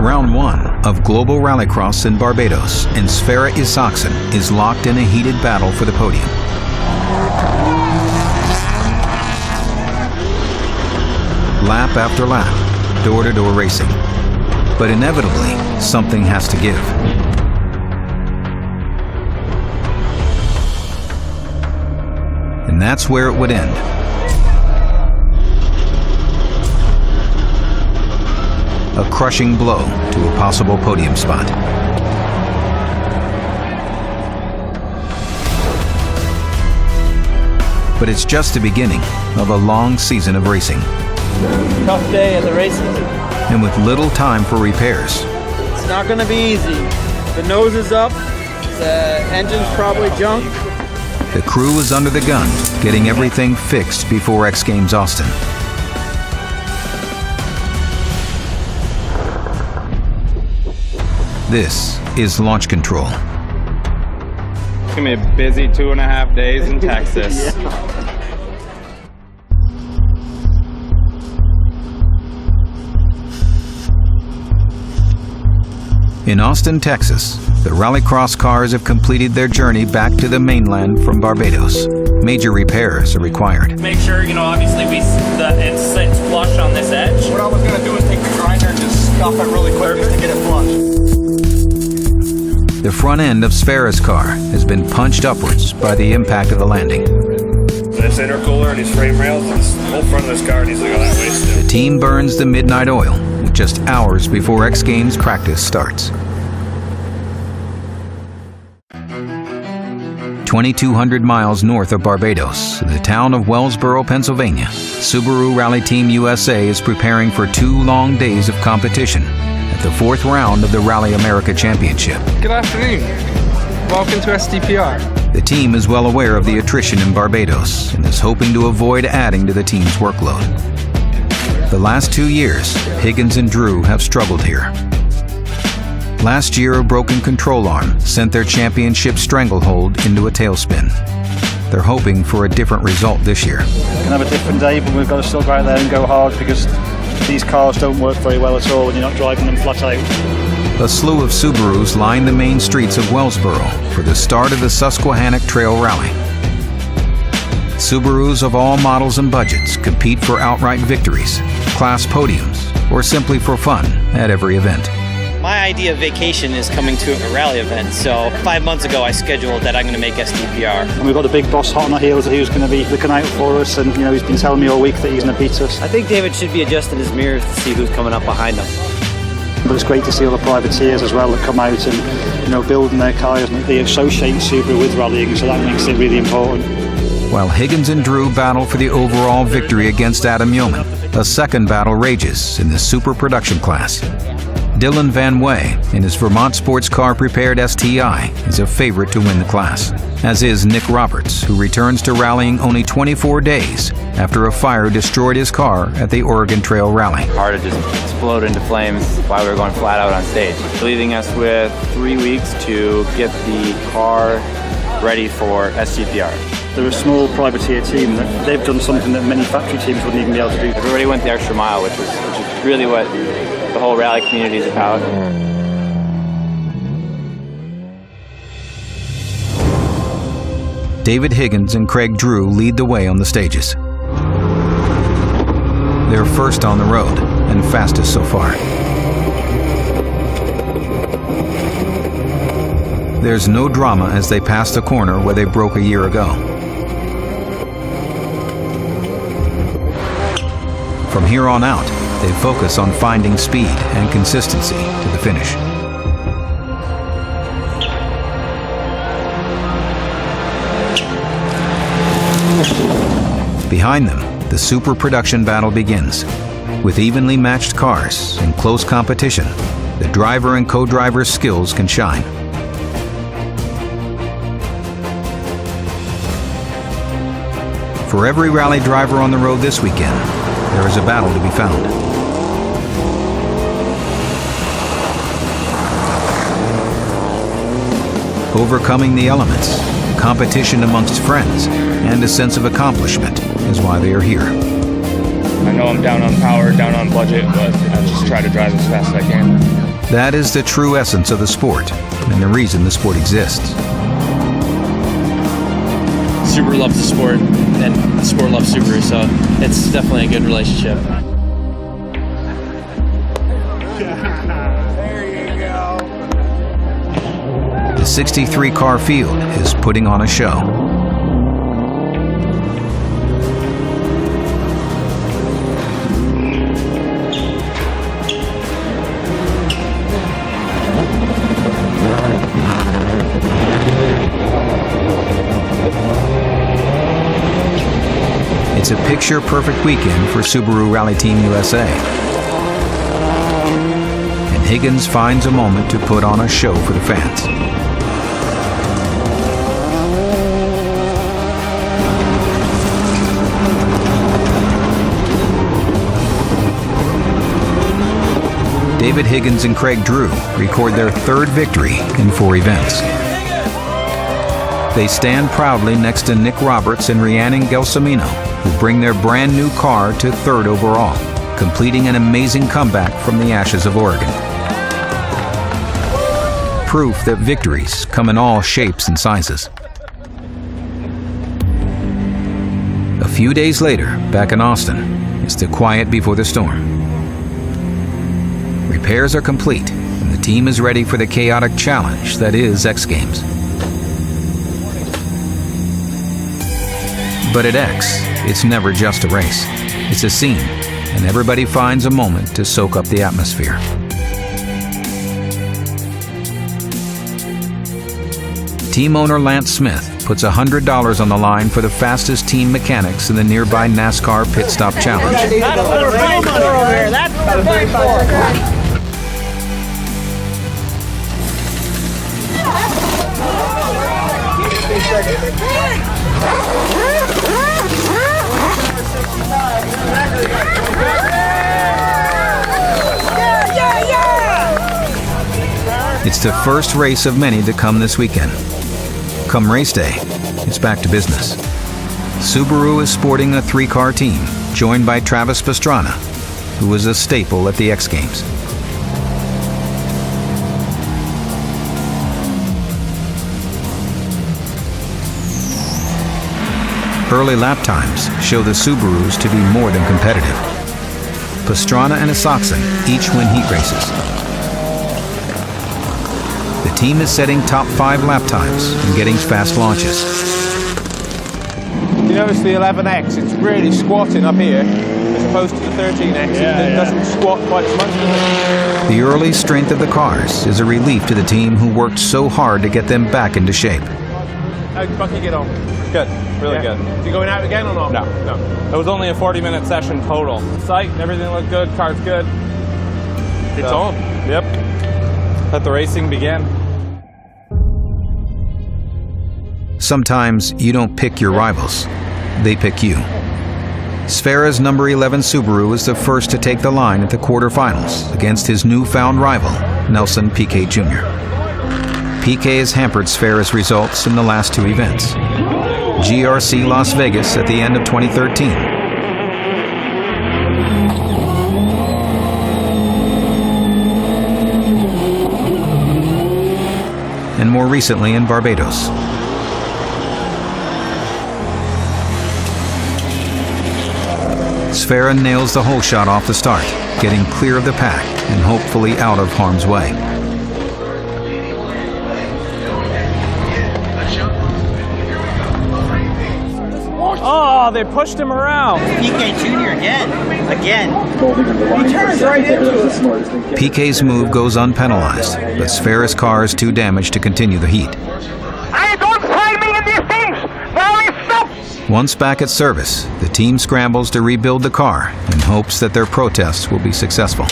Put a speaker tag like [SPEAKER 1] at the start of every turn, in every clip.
[SPEAKER 1] Round 1 of Global Rallycross in Barbados, and Sverre Isaksen is locked in a heated battle for the podium. Lap after lap, door-to-door racing. But inevitably, something has to give. And that's where it would end. A crushing blow to a possible podium spot. But it's just the beginning of a long season of racing.
[SPEAKER 2] Tough day at the races.
[SPEAKER 1] And with little time for repairs.
[SPEAKER 2] It's not going to be easy. The nose is up, the engine's probably junk.
[SPEAKER 1] The crew is under the gun, getting everything fixed before X Games Austin. This is launch control.
[SPEAKER 3] It's gonna be a busy 2.5 days in Texas.
[SPEAKER 1] In Austin, Texas, the Rallycross cars have completed their journey back to the mainland from Barbados. Major repairs are required.
[SPEAKER 4] Make sure, obviously it sits flush on this edge.
[SPEAKER 5] What I was going to do is take the grinder and just stuff it really quick just to get it flush.
[SPEAKER 1] The front end of Sverre's car has been punched upwards by the impact of the landing.
[SPEAKER 6] This intercooler and these frame rails, the whole front of this car needs to go that way still.
[SPEAKER 1] The team burns the midnight oil with just hours before X Games practice starts. 2,200 miles north of Barbados, in the town of Wellsboro, Pennsylvania, Subaru Rally Team USA is preparing for 2 long days of competition at the 4th round of the Rally America Championship.
[SPEAKER 7] Good afternoon. Welcome to STPR.
[SPEAKER 1] The team is well aware of the attrition in Barbados and is hoping to avoid adding to the team's workload. The last 2 years, Higgins and Drew have struggled here. Last year, a broken control arm sent their championship stranglehold into a tailspin. They're hoping for a different result this year.
[SPEAKER 8] We can have a different day, but we've got to still go out there and go hard because these cars don't work very well at all when you're not driving them flat out.
[SPEAKER 1] A slew of Subarus line the main streets of Wellsboro for the start of the Susquehannock Trail Rally. Subarus of all models and budgets compete for outright victories, class podiums, or simply for fun at every event.
[SPEAKER 9] My idea of vacation is coming to a rally event, so 5 months ago I scheduled that I'm going to make STPR.
[SPEAKER 8] And we've got the big boss hot on our heels that he was going to be looking out for us, and he's been telling me all week that he's going to beat us.
[SPEAKER 9] I think David should be adjusting his mirrors to see who's coming up behind him.
[SPEAKER 8] But it's great to see all the privateers as well that come out and building their cars, and they associate Subaru with rallying, so that makes it really important.
[SPEAKER 1] While Higgins and Drew battle for the overall victory against Adam Yeoman, a second battle rages in the super production class. Dylan Van Wey in his Vermont sports car prepared STI is a favorite to win the class, as is Nick Roberts, who returns to rallying only 24 days after a fire destroyed his car at the Oregon Trail Rally.
[SPEAKER 3] Car to just explode into flames while we were going flat out on stage, leaving us with 3 weeks to get the car ready for STPR.
[SPEAKER 8] They're a small privateer team. They've done something that many factory teams wouldn't even be able to do.
[SPEAKER 3] Everybody went the extra mile, which is really what the whole rally community is about.
[SPEAKER 1] David Higgins and Craig Drew lead the way on the stages. They're first on the road and fastest so far. There's no drama as they pass the corner where they broke a year ago. From here on out, they focus on finding speed and consistency to the finish. Behind them, the super production battle begins. With evenly matched cars in close competition, the driver and co-driver's skills can shine. For every rally driver on the road this weekend, there is a battle to be found. Overcoming the elements, competition amongst friends, and a sense of accomplishment is why they are here.
[SPEAKER 6] I know I'm down on power, down on budget, but I just try to drive as fast as I can.
[SPEAKER 1] That is the true essence of the sport, and the reason the sport exists.
[SPEAKER 9] Subaru loves the sport, and the sport loves Subaru, so it's definitely a good relationship.
[SPEAKER 1] The 63-car field is putting on a show. It's a picture-perfect weekend for Subaru Rally Team USA. And Higgins finds a moment to put on a show for the fans. David Higgins and Craig Drew record their third victory in 4 events. They stand proudly next to Nick Roberts and Rhiannon Gelsomino, who bring their brand new car to 3rd overall, completing an amazing comeback from the ashes of Oregon. Proof that victories come in all shapes and sizes. A few days later, back in Austin, it's the quiet before the storm. Repairs are complete, and the team is ready for the chaotic challenge that is X Games. But at X, it's never just a race. It's a scene, and everybody finds a moment to soak up the atmosphere. Team owner Lance Smith puts $100 on the line for the fastest team mechanics in the nearby NASCAR Pit Stop Challenge. It's the first race of many to come this weekend. Come race day, it's back to business. Subaru is sporting a 3-car team, joined by Travis Pastrana, who is a staple at the X Games. Early lap times show the Subarus to be more than competitive. Pastrana and Isaacson each win heat races. The team is setting top 5 lap times and getting fast launches.
[SPEAKER 2] You notice the 11X, it's really squatting up here as opposed to the 13X. It doesn't squat quite as much.
[SPEAKER 1] The early strength of the cars is a relief to the team who worked so hard to get them back into shape.
[SPEAKER 2] How did Bucky get on?
[SPEAKER 5] Good, really good.
[SPEAKER 2] Is he going out again or not?
[SPEAKER 5] No. It was only a 40-minute session total. Sight and everything looked good, car's good. It's on. Yep. Let the racing begin.
[SPEAKER 1] Sometimes you don't pick your rivals, they pick you. Sfera's number 11 Subaru is the first to take the line at the quarterfinals against his newfound rival, Nelson Piquet Jr. Piquet has hampered Sfera's results in the last 2 events. GRC Las Vegas at the end of 2013. And more recently in Barbados. Sfera nails the hole shot off the start, getting clear of the pack and hopefully out of harm's way.
[SPEAKER 5] Oh, they pushed him around.
[SPEAKER 9] PK Jr. again.
[SPEAKER 2] He turns right into us.
[SPEAKER 1] Piquet's move goes unpenalized, but Sfera's car is too damaged to continue the heat.
[SPEAKER 10] Don't find me in these things! Now stop!
[SPEAKER 1] Once back at service, the team scrambles to rebuild the car in hopes that their protests will be successful.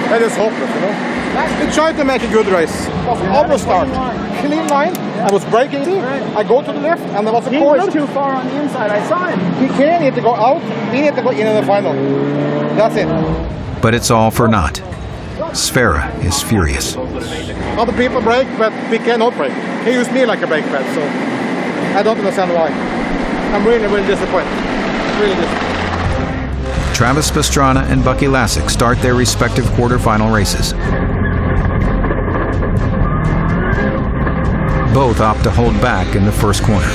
[SPEAKER 2] That is hopeless, you know. We tried to make a good race. Almost start. Clean line. I was braking. I go to the left, and there was a course. He too far on the inside. I saw him. He can't need to go out. He needs to go in the final. That's it.
[SPEAKER 1] But it's all for naught. Sfera is furious.
[SPEAKER 2] Other people brake, but we cannot brake. He used me like a brake pad, so I don't understand why. I'm really, really disappointed. Really disappointed.
[SPEAKER 1] Travis Pastrana and Bucky Lasek start their respective quarterfinal races. Both opt to hold back in the first corner.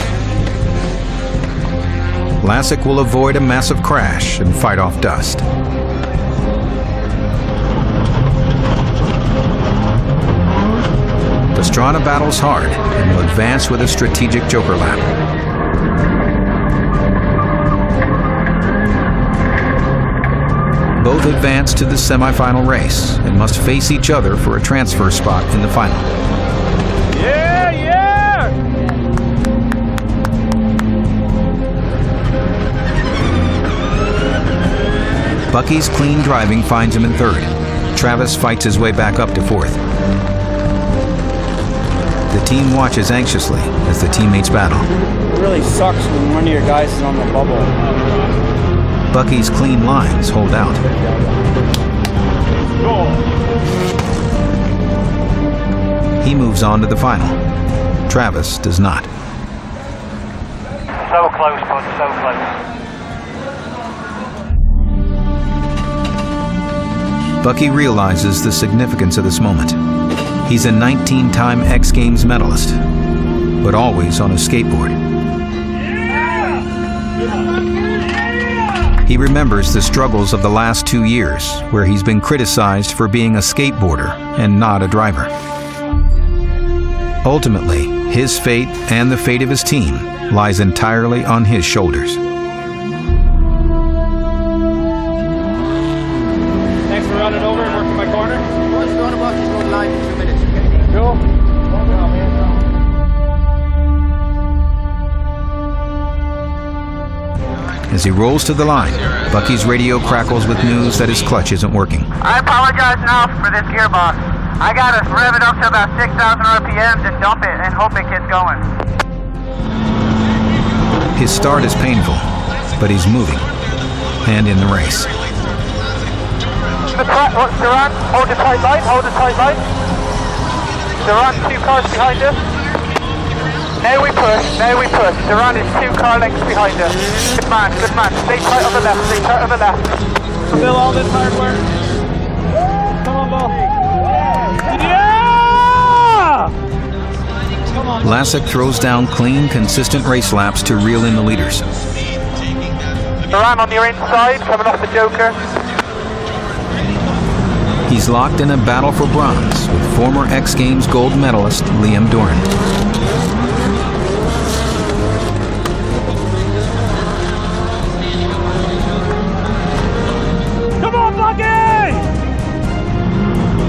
[SPEAKER 1] Lasek will avoid a massive crash and fight off dust. Pastrana battles hard and will advance with a strategic joker lap. Both advance to the semifinal race and must face each other for a transfer spot in the final.
[SPEAKER 5] Yeah, yeah!
[SPEAKER 1] Bucky's clean driving finds him in third. Travis fights his way back up to fourth. The team watches anxiously as the teammates battle.
[SPEAKER 11] It really sucks when one of your guys is on the bubble.
[SPEAKER 1] Bucky's clean lines hold out. He moves on to the final. Travis does not.
[SPEAKER 10] So close, bud, so close.
[SPEAKER 1] Bucky realizes the significance of this moment. He's a 19-time X Games medalist, but always on a skateboard. He remembers the struggles of the last 2 years, where he's been criticized for being a skateboarder and not a driver. Ultimately, his fate and the fate of his team lies entirely on his shoulders.
[SPEAKER 5] Thanks for running over and working my corner.
[SPEAKER 12] What's going about this one line in 2 minutes, okay?
[SPEAKER 5] Cool.
[SPEAKER 1] As he rolls to the line, Bucky's radio crackles with news that his clutch isn't working.
[SPEAKER 10] I apologize now for this gearbox. I gotta rev it up to about 6,000 RPMs and dump it and hope it gets going.
[SPEAKER 1] His start is painful, but he's moving, and in the race.
[SPEAKER 10] Duran, hold the tight line, hold the tight line. Duran, 2 cars behind us. Now we push, now we push. Duran is 2 car lengths behind us. Good man, good man. Stay tight on the left, stay tight on the left.
[SPEAKER 5] Bill, all this hard work. Come on, Bill. Yeah! Come on.
[SPEAKER 1] Lasek throws down clean, consistent race laps to reel in the leaders.
[SPEAKER 10] Duran on your inside, coming off the joker.
[SPEAKER 1] He's locked in a battle for bronze with former X Games gold medalist Liam Doran.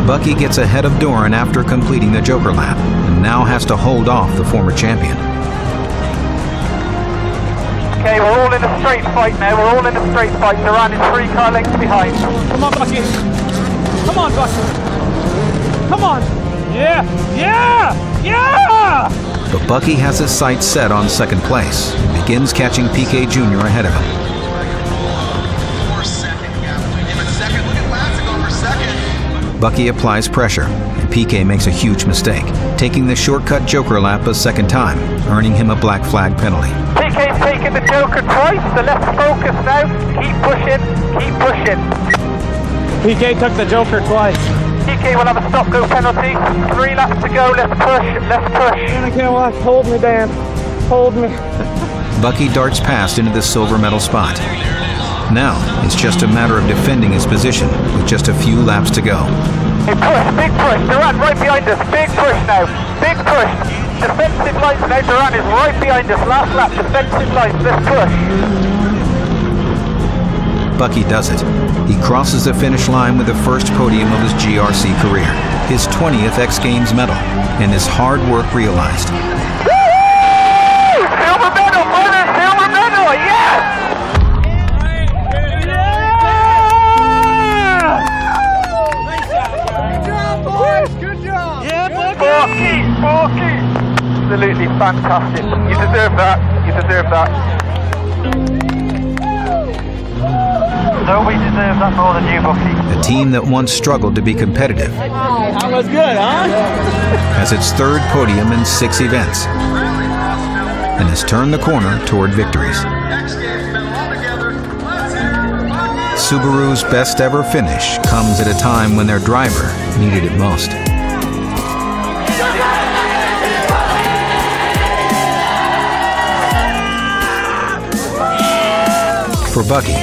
[SPEAKER 1] Bucky gets ahead of Doran after completing the joker lap, and now has to hold off the former champion.
[SPEAKER 10] Okay, we're all in a straight fight now, we're all in a straight fight. Duran is 3 car lengths behind.
[SPEAKER 5] Come on, Bucky. Come on, Bucky. Come on. Yeah, yeah, yeah!
[SPEAKER 1] But Bucky has his sights set on second place and begins catching PK Jr. ahead of him. Bucky applies pressure, and PK makes a huge mistake, taking the shortcut joker lap a second time, earning him a black flag penalty.
[SPEAKER 10] PK's taking the joker twice, so let's focus now. Keep pushing, keep pushing.
[SPEAKER 5] PK took the joker twice.
[SPEAKER 10] PK will have a stop-go penalty. 3 laps to go, let's push, let's push.
[SPEAKER 5] I can't watch, hold me, Dan. Hold me.
[SPEAKER 1] Bucky darts past into the silver medal spot. Now, it's just a matter of defending his position with just a few laps to go.
[SPEAKER 10] Hey, push, big push. Duran right behind us. Big push now. Big push. Defensive lines now. Duran is right behind us. Last lap, defensive lines. Let's push.
[SPEAKER 1] Bucky does it. He crosses the finish line with the first podium of his GRC career, his 20th X Games medal, and his hard work realized.
[SPEAKER 10] Woo! Silver medal, brother! Silver medal! Yes! Bucky! Absolutely fantastic. You deserve that. You deserve that. Nobody deserves that more than you, Bucky.
[SPEAKER 1] A team that once struggled to be competitive
[SPEAKER 11] That was good, huh?
[SPEAKER 1] has its third podium in 6 events and has turned the corner toward victories. Subaru's best ever finish comes at a time when their driver needed it most. For Bucky,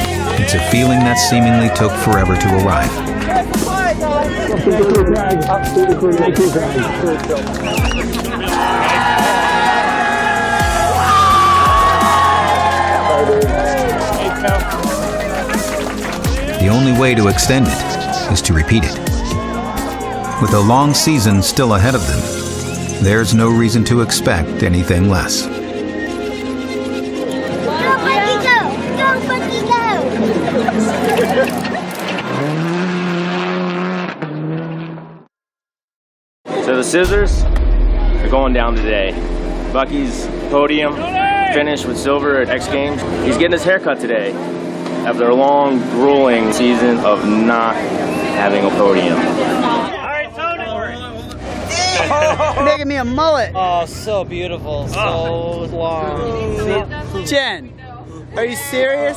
[SPEAKER 1] it's a feeling that seemingly took forever to arrive. The only way to extend it is to repeat it. With a long season still ahead of them, there's no reason to expect anything less.
[SPEAKER 3] So the scissors are going down today. Bucky's podium finish with silver at X Games. He's getting his haircut today after a long, grueling season of not having a podium.
[SPEAKER 11] Making me a mullet. Oh, so beautiful. So long. Jen, are you serious?